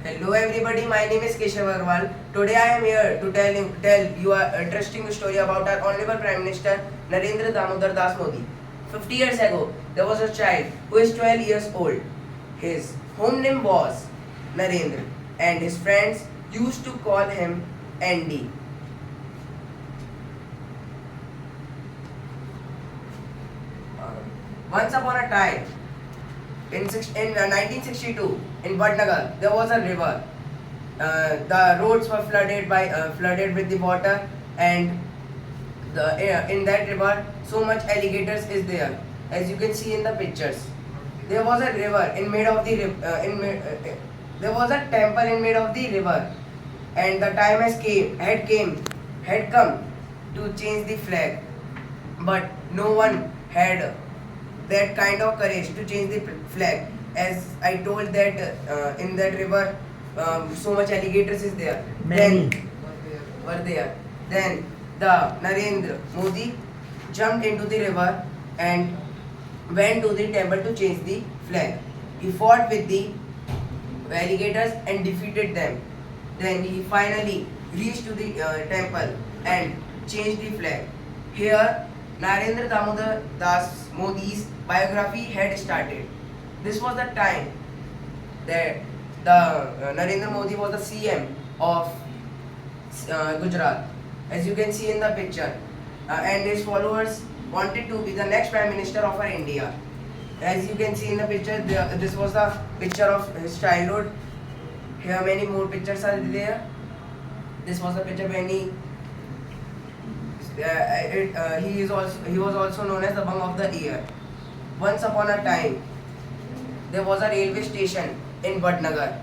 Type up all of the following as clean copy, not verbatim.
Hello everybody, my name is Keshav Agarwal. Today I am here to tell you an interesting story about our Honorable Prime Minister Narendra Damodar Das Modi. 50 years ago, there was a child who is 12 years old. His home name was Narendra and his friends used to call him Andy. Once upon a time, in 1962, in Vadnagar, there was a river. The roads were flooded with the water, and in that river, so much alligators is there, as you can see in the pictures. There was a river in made of the there was a temple in made of the river, and the time had come to change the flag, but no one had that kind of courage to change the flag. As I told that in that river, so much alligators is there. Many. Then were there. Then the Narendra Modi jumped into the river and went to the temple to change the flag. He fought with the alligators and defeated them. Then he finally reached to the temple and changed the flag. Here, Narendra Damodar Das Modi's biography had started. This was the time that the Narendra Modi was the CM of Gujarat, as you can see in the picture, and his followers wanted to be the next Prime Minister of our India. As you can see in the picture, this was the picture of his childhood. Here many more pictures are there. This was the picture when he was also known as the Bung of the Year. Once upon a time, there was a railway station in Vadnagar,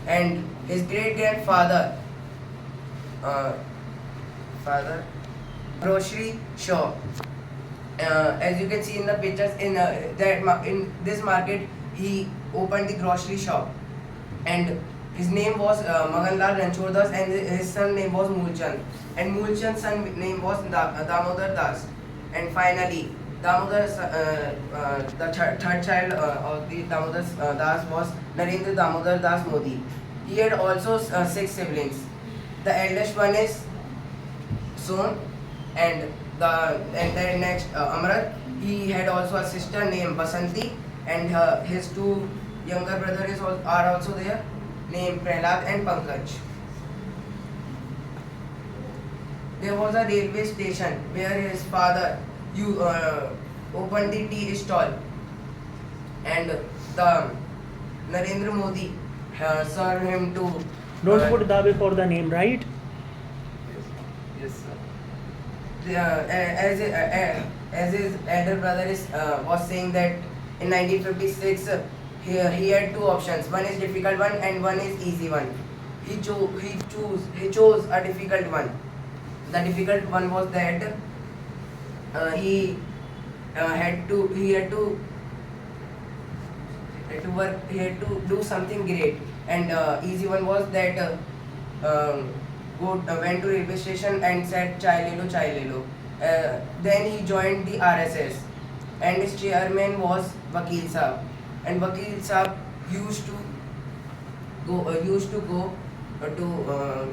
and his great grandfather, grocery shop. As you can see in the pictures, in this market, he opened the grocery shop, and his name was Maganlal Ranchor Das, and his son name was Moolchand, and Moolchand's son name was Damodar Das, and finally Damodar, the third child of the Damodar Das was Narendra Damodar Das Modi. He had also 6 siblings. The eldest one is Son, and the next Amrat. He had also a sister named Basanti, and his 2 younger brothers are also there, named Prahlad and Pankaj. There was a railway station where his father opened the tea stall, and the Narendra Modi served him to. Don't put the before the name, right? Yes, sir. As his elder brother was saying that in 1956 he had 2 options. One is difficult one and one is easy one. He chose a difficult one. The difficult one was that he had to work. He had to do something great. And easy one was that went to railway station and said chai le lo, chai le lo. Then he joined the RSS, and his chairman was Vakil Saab. And Vakil Saab used to go to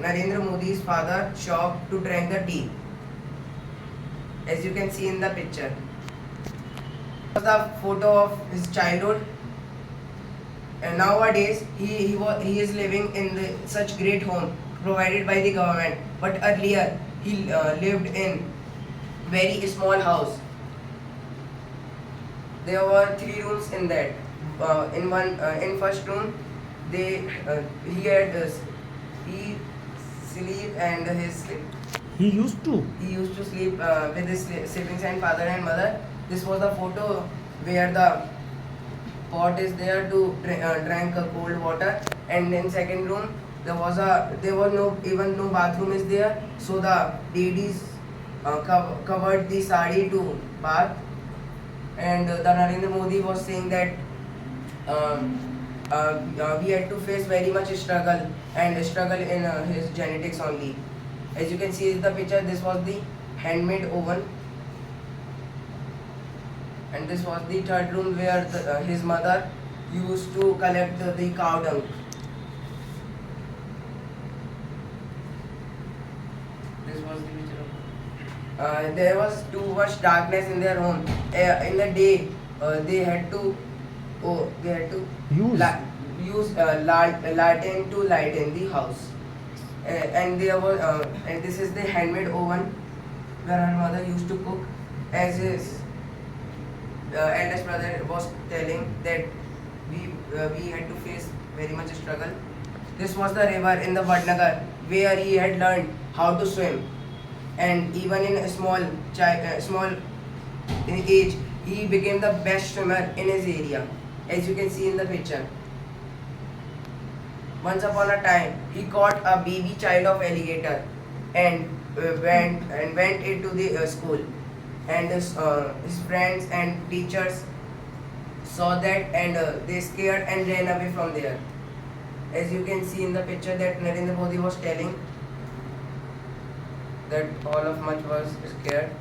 Narendra Modi's father shop to drink the tea, as you can see in the picture. This was the photo of his childhood. And nowadays he is living in such great home provided by the government. But earlier he lived in very small house. There were 3 rooms in that. In first room, he sleep and his He used to. he used to sleep with his siblings and father and mother. This was the photo where the pot is there to drink cold water. And in second room, there was no bathroom is there. So the ladies covered the sari to bath. And the Narendra Modi was saying that we had to face very much struggle in his genetics only. As you can see in the picture, this was the handmade oven, and this was the third room where his mother used to collect the cow dung. this was the picture of. There was too much darkness in their home. In the day, they had to Use. use lantern to lighten the house. And there was and this is the handmade oven where her mother used to cook. As his eldest brother was telling that we had to face very much struggle. This was the river in the Vadnagar where he had learned how to swim, and even in a small in age, he became the best swimmer in his area, as you can see in the picture. Once upon a time, he caught a baby child of alligator and went into the school, and his friends and teachers saw that, and they scared and ran away from there. As you can see in the picture that Narendra Modi was telling that all of much was scared,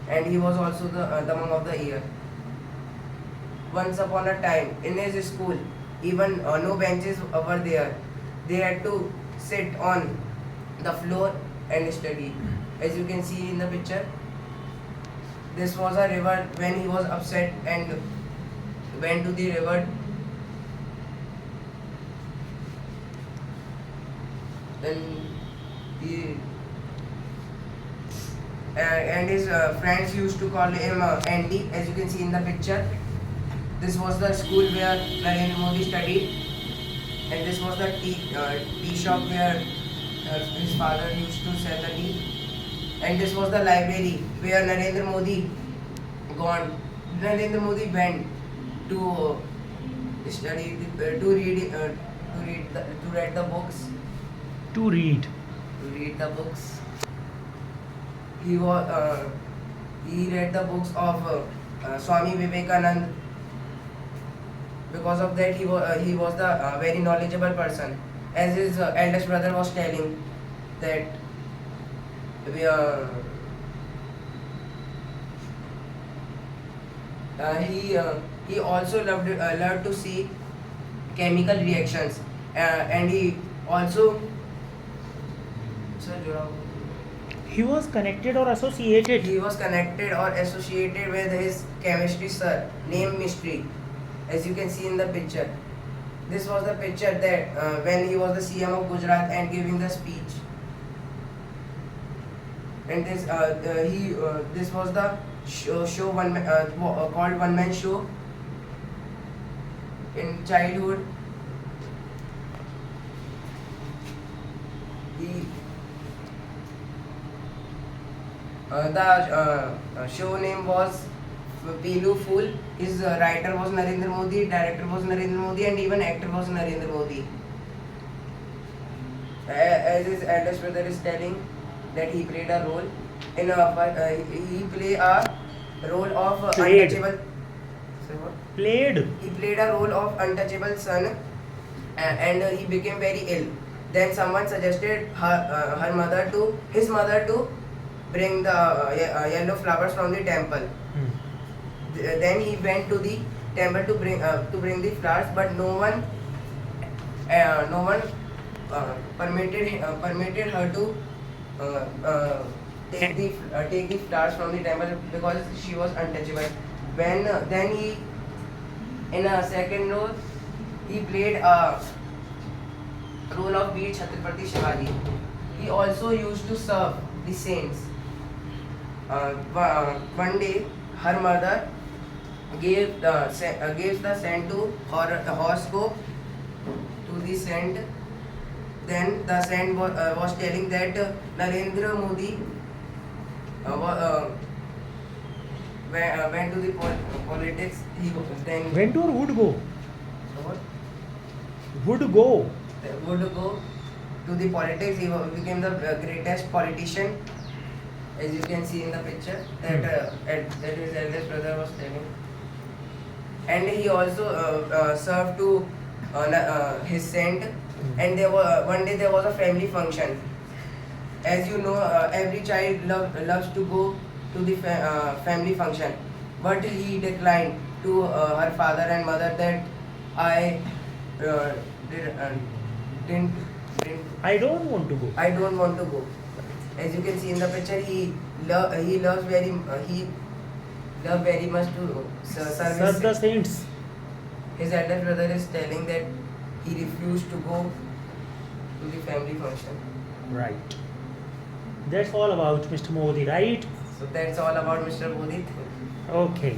and he was also the monk of the year. Once upon a time in his school, even no benches were there. They had to sit on the floor and study. As you can see in the picture, this was a river when he was upset and went to the river. Then he and his friends used to call him Andy, as you can see in the picture. This was the school where Narendra Modi studied, and this was the tea shop where his father used to sell the tea. And this was the library where Narendra Modi went to study, to read the books. To read. He read the books of Swami Vivekanand. Because of that, he was the very knowledgeable person. As his eldest brother was telling that he also loved to see chemical reactions, and he also. Sir, He was connected or associated. he was connected or associated with his chemistry sir named Mistry, as you can see in the picture. This was the picture that when he was the CM of Gujarat and giving the speech. And this was the show called One Man Show in childhood. The show name was Pilu Fool. His writer was Narendra Modi, director was Narendra Modi, and even actor was Narendra Modi. As his eldest brother is telling that he played a role in he played a role of Played. untouchable. Say what? Played. He played a role of untouchable son, and he became very ill. Then someone suggested his mother to bring the yellow flowers from the temple. Then he went to the temple to bring the flowers, but no one permitted her to take the flowers from the temple because she was untouchable. Then he, in a second role, he played a role of Veer Chhatrapati Shivaji. He also used to serve the saints. One day, her mother gave the scent to her horoscope to the saint. Then the saint was telling that Narendra Modi went to the politics. He then Went or would go? what? Would go. Would go to the politics. He became the greatest politician, as you can see in the picture that his eldest brother was telling. And he also served to his saint. And one day there was a family function. As you know, every child loves to go to the family function, but he declined to her father and mother that I didn't I don't want to go. I don't want to go. As you can see in the picture, he loves very much to Serve the service. saints. His elder brother is telling that he refused to go to the family function. Right. That's all about Mr. Modi, right? So that's all about Mr. Modi. Okay.